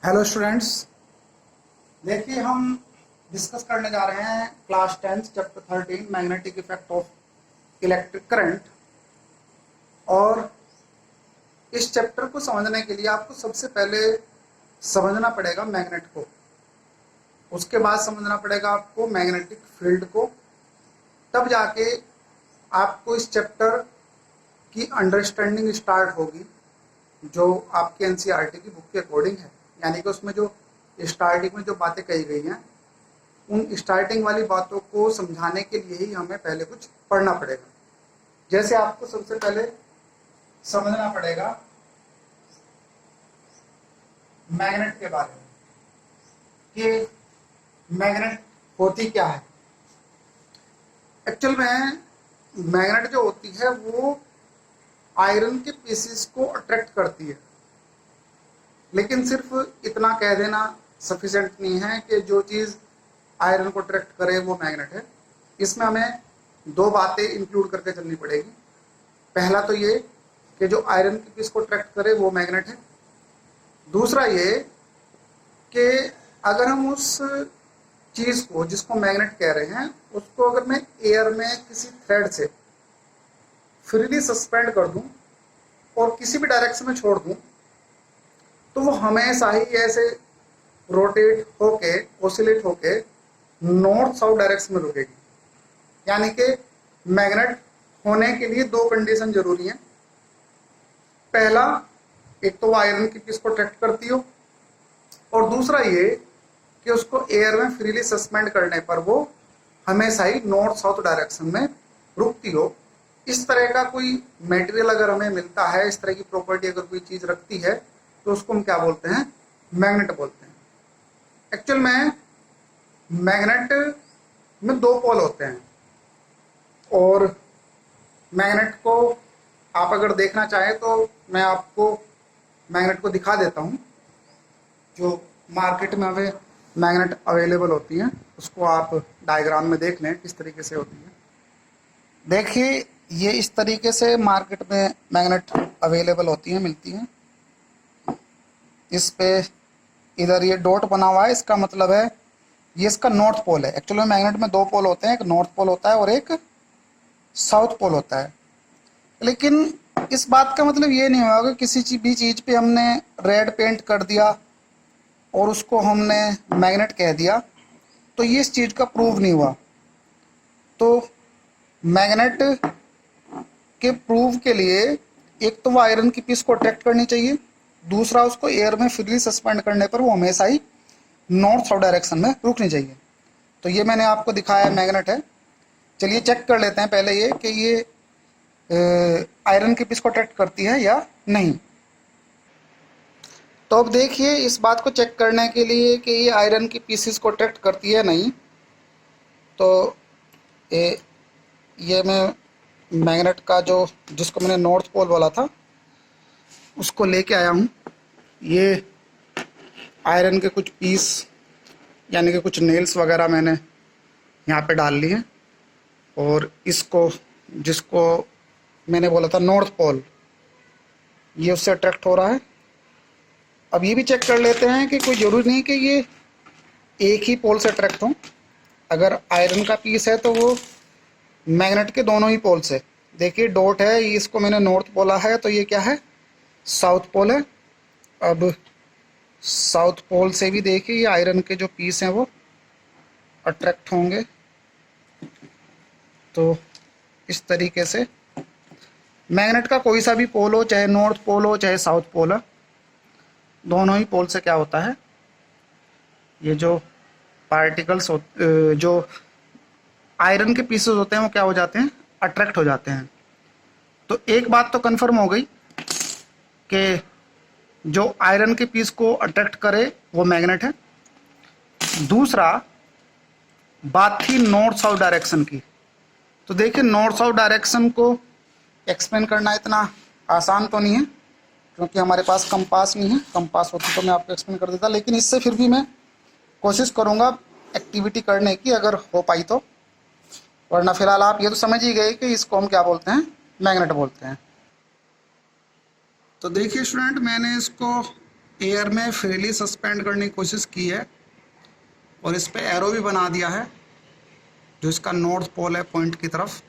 Hello students. देखिए हम discuss करने जा रहे हैं class 10 chapter 13 magnetic effect of electric current. और इस चैप्टर को समझने के लिए आपको सबसे पहले समझना पड़ेगा मैग्नेट को, उसके बाद समझना पड़ेगा आपको मैग्नेटिक फील्ड को, तब जाके आपको इस चैप्टर की अंडरस्टैंडिंग स्टार्ट होगी जो आपके एनसीईआरटी की बुक के अकॉर्डिंग है। यानी कि उसमें जो स्टार्टिंग में जो बातें कही गई हैं उन स्टार्टिंग वाली बातों को समझाने के लिए ही हमें पहले कुछ पढ़ना पड़ेगा। जैसे आपको सबसे पहले समझना पड़ेगा मैग्नेट के बारे में कि मैग्नेट होती क्या है। एक्चुअल में मैग्नेट जो होती है वो आयरन के पीसेस को अट्रैक्ट करती है, लेकिन सिर्फ इतना कह देना सफिशिएंट नहीं है कि जो चीज़ आयरन को अट्रैक्ट करे वो मैग्नेट है। इसमें हमें दो बातें इंक्लूड करके चलनी पड़ेगी। पहला तो ये कि जो आयरन के पीस को अट्रैक्ट करे वो मैग्नेट है। दूसरा ये कि अगर हम उस चीज़ को जिसको मैग्नेट कह रहे हैं उसको अगर मैं एयर में किसी थ्रेड से फ्रीली सस्पेंड कर दूं और किसी भी डायरेक्शन में छोड़ दूं तो वो हमेशा ही ऐसे रोटेट होके ऑसिलेट होके नॉर्थ साउथ डायरेक्शन में रुकेगी। यानी कि मैग्नेट होने के लिए दो कंडीशन जरूरी हैं। पहला, एक तो वो आयरन की पीस को अट्रैक्ट करती हो, और दूसरा ये कि उसको एयर में फ्रीली सस्पेंड करने पर वो हमेशा ही नॉर्थ साउथ डायरेक्शन में रुकती हो। इस तरह का कोई मटेरियल अगर हमें मिलता है, इस तरह की प्रॉपर्टी अगर कोई चीज़ रखती है तो उसको हम क्या बोलते हैं? मैग्नेट बोलते हैं। एक्चुअल में मैग्नेट में दो पोल होते हैं, और मैग्नेट को आप अगर देखना चाहें तो मैं आपको मैग्नेट को दिखा देता हूं। जो मार्केट में हमें मैग्नेट अवेलेबल होती हैं उसको आप डायग्राम में देख लें किस तरीके से होती है। देखिए ये इस तरीके से मार्केट में मैग्नेट अवेलेबल होती हैं, मिलती हैं। इस पे इधर ये डॉट बना हुआ है, इसका मतलब है ये इसका नॉर्थ पोल है। एक्चुअली मैग्नेट में दो पोल होते हैं, एक नॉर्थ पोल होता है और एक साउथ पोल होता है। लेकिन इस बात का मतलब ये नहीं हुआ कि किसी भी चीज़ पे हमने रेड पेंट कर दिया और उसको हमने मैग्नेट कह दिया तो ये इस चीज़ का प्रूव नहीं हुआ। तो मैग्नेट के प्रूव के लिए एक तो वो आयरन की पीस को अट्रैक्ट करनी चाहिए, दूसरा उसको एयर में फ्रीली सस्पेंड करने पर वो हमेशा ही नॉर्थ साउथ डायरेक्शन में रुकनी चाहिए। तो ये मैंने आपको दिखाया मैग्नेट है। चलिए चेक कर लेते हैं पहले ये कि ये आयरन की पीस को अट्रैक्ट करती है या नहीं। तो अब देखिए इस बात को चेक करने के लिए कि ये आयरन की पीसेस को अट्रैक्ट करती है नहीं, तो ये मैं मैग्नेट का जो जिसको मैंने नॉर्थ पोल बोला था उसको लेके आया हूँ। ये आयरन के कुछ पीस यानी कि कुछ नेल्स वगैरह मैंने यहाँ पे डाल लिए हैं, और इसको जिसको मैंने बोला था नॉर्थ पोल, ये उससे अट्रैक्ट हो रहा है। अब ये भी चेक कर लेते हैं कि कोई ज़रूरी नहीं कि ये एक ही पोल से अट्रैक्ट हो। अगर आयरन का पीस है तो वो मैग्नेट के दोनों ही पोल से, देखिए डॉट है, इसको मैंने नॉर्थ बोला है तो ये क्या है? साउथ पोल है। अब साउथ पोल से भी देखिए ये आयरन के जो पीस हैं वो अट्रैक्ट होंगे। तो इस तरीके से मैग्नेट का कोई सा भी पोल हो, चाहे नॉर्थ पोल हो चाहे साउथ पोल हो, दोनों ही पोल से क्या होता है, ये जो पार्टिकल्स जो आयरन के पीसेस होते हैं वो क्या हो जाते हैं? अट्रैक्ट हो जाते हैं। तो एक बात तो कंफर्म हो गई कि जो आयरन के पीस को अट्रैक्ट करे वो मैग्नेट है। दूसरा बात थी नॉर्थ साउथ डायरेक्शन की। तो देखिए नॉर्थ साउथ डायरेक्शन को एक्सप्लेन करना इतना आसान तो नहीं है, क्योंकि हमारे पास कंपास नहीं है। कंपास होती तो मैं आपको एक्सप्लेन कर देता, लेकिन इससे फिर भी मैं कोशिश करूँगा एक्टिविटी करने की, अगर हो पाई तो। वरना फिलहाल आप ये तो समझ ही गए कि इसको हम क्या बोलते हैं? मैग्नेट बोलते हैं। तो देखिए स्टूडेंट, मैंने इसको एयर में फ्रीली सस्पेंड करने की कोशिश की है और इस पे एरो भी बना दिया है जो इसका नॉर्थ पोल है पॉइंट की तरफ।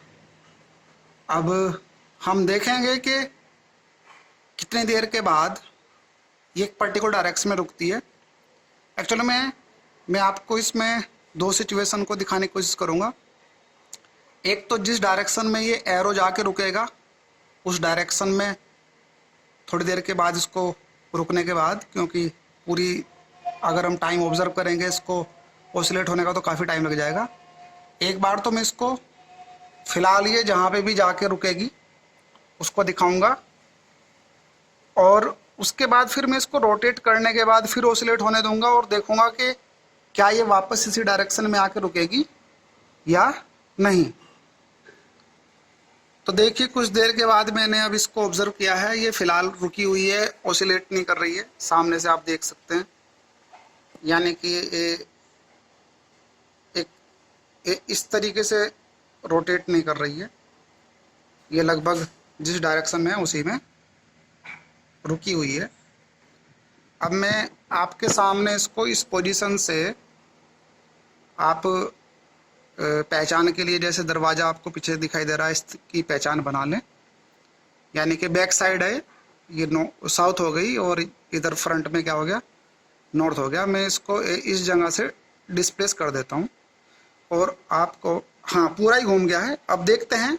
अब हम देखेंगे कि कितनी देर के बाद ये एक पर्टिकुलर डायरेक्शन में रुकती है। एक्चुअली मैं आपको इसमें दो सिचुएशन को दिखाने की कोशिश करूँगा। एक तो जिस डायरेक्शन में ये एरो जाके रुकेगा उस डायरेक्शन में थोड़ी देर के बाद इसको रुकने के बाद, क्योंकि पूरी अगर हम टाइम ऑब्जर्व करेंगे इसको ऑसिलेट होने का तो काफ़ी टाइम लग जाएगा। एक बार तो मैं इसको फ़िलहाल ये जहाँ पे भी जाके रुकेगी उसको दिखाऊंगा और उसके बाद फिर मैं इसको रोटेट करने के बाद फिर ऑसिलेट होने दूंगा और देखूंगा कि क्या ये वापस इसी डायरेक्शन में आके रुकेगी या नहीं। तो देखिए कुछ देर के बाद मैंने अब इसको ऑब्जर्व किया है, ये फ़िलहाल रुकी हुई है, ऑसिलेट नहीं कर रही है। सामने से आप देख सकते हैं, यानी कि एक इस तरीके से रोटेट नहीं कर रही है। ये लगभग जिस डायरेक्शन में है उसी में रुकी हुई है। अब मैं आपके सामने इसको इस पोजीशन से आप पहचान के लिए, जैसे दरवाज़ा आपको पीछे दिखाई दे रहा है, इसकी पहचान बना लें। यानी कि बैक साइड है, ये साउथ हो गई और इधर फ्रंट में क्या हो गया, नॉर्थ हो गया। मैं इसको इस जगह से डिस्प्लेस कर देता हूँ और आपको, हाँ पूरा ही घूम गया है। अब देखते हैं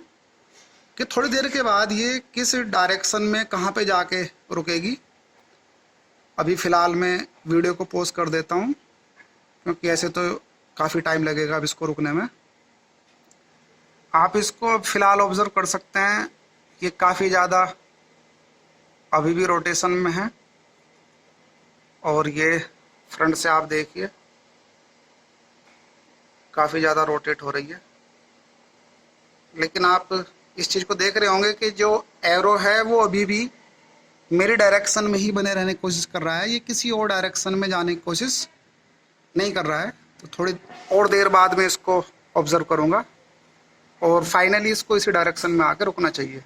कि थोड़ी देर के बाद ये किस डायरेक्शन में कहाँ पे जाके रुकेगी। अभी फ़िलहाल मैं वीडियो को पॉज कर देता हूँ क्योंकि ऐसे तो काफ़ी टाइम लगेगा अब इसको रुकने में। आप इसको फ़िलहाल ऑब्ज़र्व कर सकते हैं, ये काफ़ी ज़्यादा अभी भी रोटेशन में है और ये फ्रंट से आप देखिए काफ़ी ज़्यादा रोटेट हो रही है। लेकिन आप इस चीज़ को देख रहे होंगे कि जो एरो है वो अभी भी मेरी डायरेक्शन में ही बने रहने की कोशिश कर रहा है, ये किसी और डायरेक्शन में जाने की कोशिश नहीं कर रहा है। तो थोड़ी और देर बाद मैं इसको ऑब्ज़र्व करूँगा और फाइनली इसको इसी डायरेक्शन में आकर रुकना चाहिए।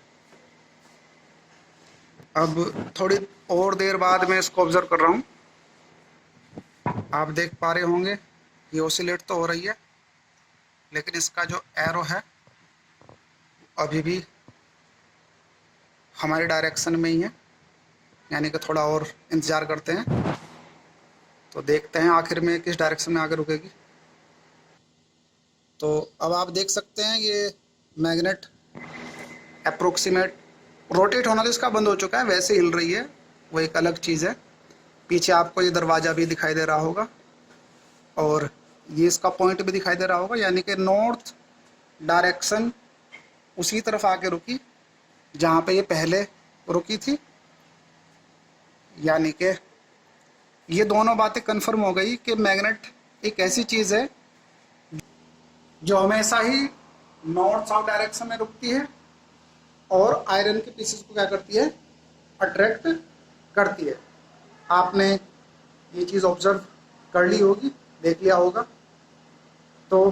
अब थोड़ी और देर बाद मैं इसको ऑब्ज़र्व कर रहा हूँ, आप देख पा रहे होंगे ये ऑसिलेट तो हो रही है लेकिन इसका जो एरो है अभी भी हमारी डायरेक्शन में ही है, यानी कि थोड़ा और इंतज़ार करते हैं तो देखते हैं आखिर में किस डायरेक्शन में आगे रुकेगी। तो अब आप देख सकते हैं ये मैग्नेट अप्रोक्सीमेट रोटेट होना तो इसका बंद हो चुका है, वैसे हिल रही है, वो एक अलग चीज़ है। पीछे आपको ये दरवाज़ा भी दिखाई दे रहा होगा और ये इसका पॉइंट भी दिखाई दे रहा होगा, यानी कि नॉर्थ डायरेक्शन उसी तरफ आके रुकी जहाँ पे ये पहले रुकी थी। यानी कि ये दोनों बातें कंफर्म हो गई कि मैग्नेट एक ऐसी चीज़ है जो हमेशा ही नॉर्थ साउथ डायरेक्शन में रुकती है और आयरन के पीसेस को क्या करती है, अट्रैक्ट करती है। आपने ये चीज़ ऑब्जर्व कर ली होगी, देख लिया होगा। तो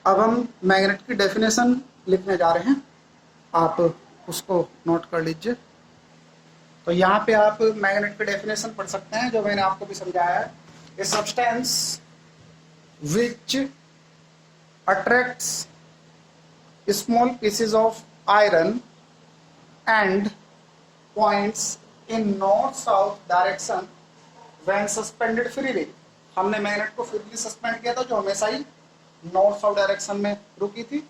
अब हम मैग्नेट की डेफिनेशन लिखने जा रहे हैं, आप उसको नोट कर लीजिए। तो यहाँ पे आप मैग्नेट की डेफिनेशन पढ़ सकते हैं जो मैंने आपको भी समझाया है। A substance which attracts small pieces of iron and points in north south direction when suspended freely. हमने मैग्नेट को फ्रीली सस्पेंड किया था जो हमेशा ही नॉर्थ साउथ डायरेक्शन में रुकी थी।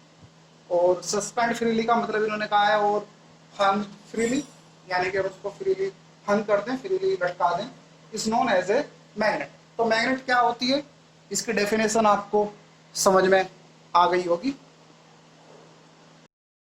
और सस्पेंड फ्रीली का मतलब इन्होंने कहा है और हंग फ्रीली, यानी कि उसको फ्रीली हंग कर दें, फ्रीली लटका दें, is known as a magnet. तो मैग्नेट क्या होती है इसकी डेफिनेशन आपको समझ में आ गई होगी।